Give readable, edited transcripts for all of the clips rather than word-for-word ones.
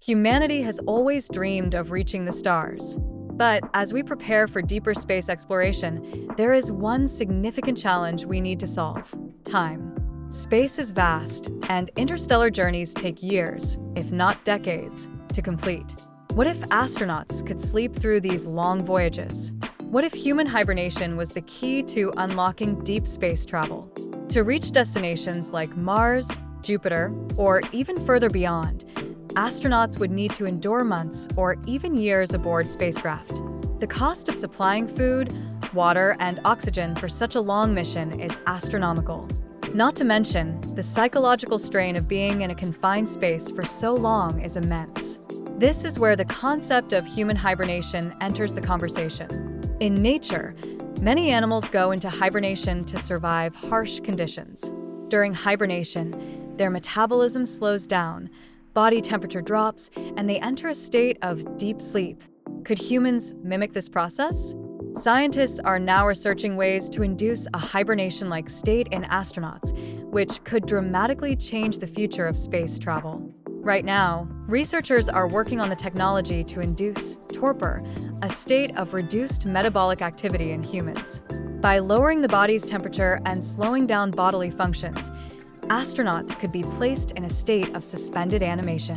Humanity has always dreamed of reaching the stars. But as we prepare for deeper space exploration, there is one significant challenge we need to solve: time. Space is vast, and interstellar journeys take years, if not decades, to complete. What if astronauts could sleep through these long voyages? What if human hibernation was the key to unlocking deep space travel? To reach destinations like Mars, Jupiter, or even further beyond, astronauts would need to endure months or even years aboard spacecraft. The cost of supplying food, water, and oxygen for such a long mission is astronomical. Not to mention, the psychological strain of being in a confined space for so long is immense. This is where the concept of human hibernation enters the conversation. In nature, many animals go into hibernation to survive harsh conditions. During hibernation, their metabolism slows down, body temperature drops, and they enter a state of deep sleep. Could humans mimic this process? Scientists are now researching ways to induce a hibernation-like state in astronauts, which could dramatically change the future of space travel. Right now, researchers are working on the technology to induce torpor, a state of reduced metabolic activity in humans. By lowering the body's temperature and slowing down bodily functions, astronauts could be placed in a state of suspended animation.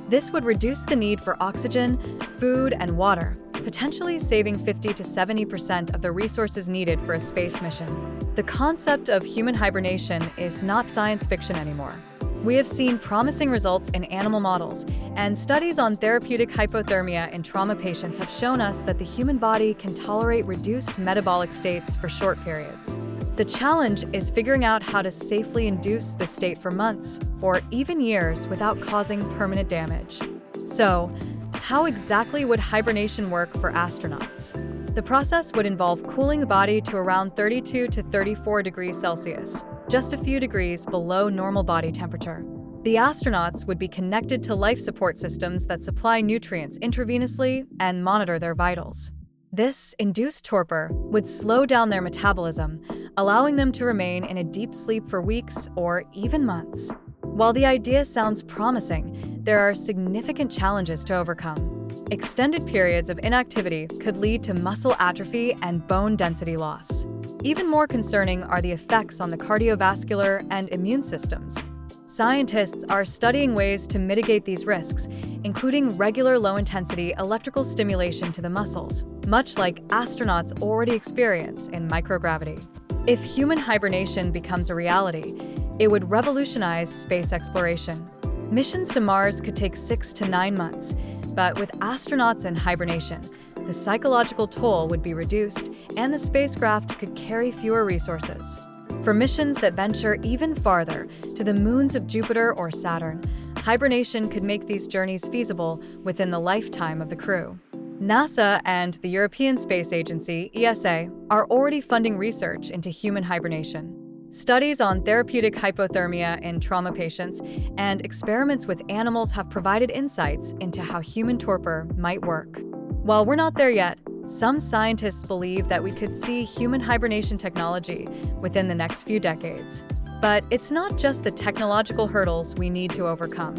This would reduce the need for oxygen, food, and water, potentially saving 50 to 70% of the resources needed for a space mission. The concept of human hibernation is not science fiction anymore. We have seen promising results in animal models, and studies on therapeutic hypothermia in trauma patients have shown us that the human body can tolerate reduced metabolic states for short periods. The challenge is figuring out how to safely induce this state for months or even years without causing permanent damage. So, how exactly would hibernation work for astronauts? The process would involve cooling the body to around 32 to 34 degrees Celsius, just a few degrees below normal body temperature. The astronauts would be connected to life support systems that supply nutrients intravenously and monitor their vitals. This induced torpor would slow down their metabolism, allowing them to remain in a deep sleep for weeks or even months. While the idea sounds promising, there are significant challenges to overcome. Extended periods of inactivity could lead to muscle atrophy and bone density loss. Even more concerning are the effects on the cardiovascular and immune systems. Scientists are studying ways to mitigate these risks, including regular low-intensity electrical stimulation to the muscles, much like astronauts already experience in microgravity. If human hibernation becomes a reality, it would revolutionize space exploration. Missions to Mars could take 6 to 9 months, but with astronauts in hibernation, the psychological toll would be reduced and the spacecraft could carry fewer resources. For missions that venture even farther, to the moons of Jupiter or Saturn, hibernation could make these journeys feasible within the lifetime of the crew. NASA and the European Space Agency, ESA, are already funding research into human hibernation. Studies on therapeutic hypothermia in trauma patients and experiments with animals have provided insights into how human torpor might work. While we're not there yet, some scientists believe that we could see human hibernation technology within the next few decades. But it's not just the technological hurdles we need to overcome.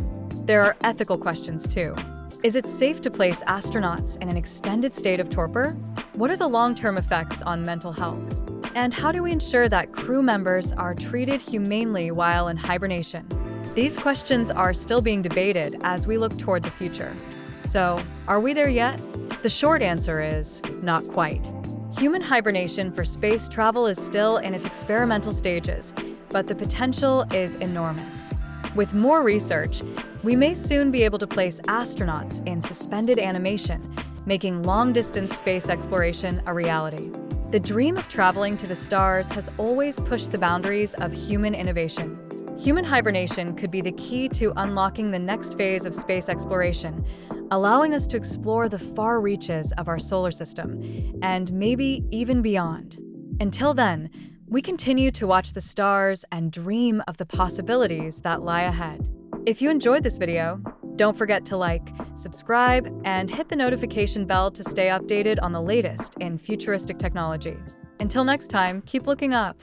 There are ethical questions too. Is it safe to place astronauts in an extended state of torpor? What are the long-term effects on mental health? And how do we ensure that crew members are treated humanely while in hibernation? These questions are still being debated as we look toward the future. So, are we there yet? The short answer is not quite. Human hibernation for space travel is still in its experimental stages, but the potential is enormous. With more research, we may soon be able to place astronauts in suspended animation, making long-distance space exploration a reality. The dream of traveling to the stars has always pushed the boundaries of human innovation. Human hibernation could be the key to unlocking the next phase of space exploration, allowing us to explore the far reaches of our solar system, and maybe even beyond. Until then, we continue to watch the stars and dream of the possibilities that lie ahead. If you enjoyed this video, don't forget to like, subscribe, and hit the notification bell to stay updated on the latest in futuristic technology. Until next time, keep looking up.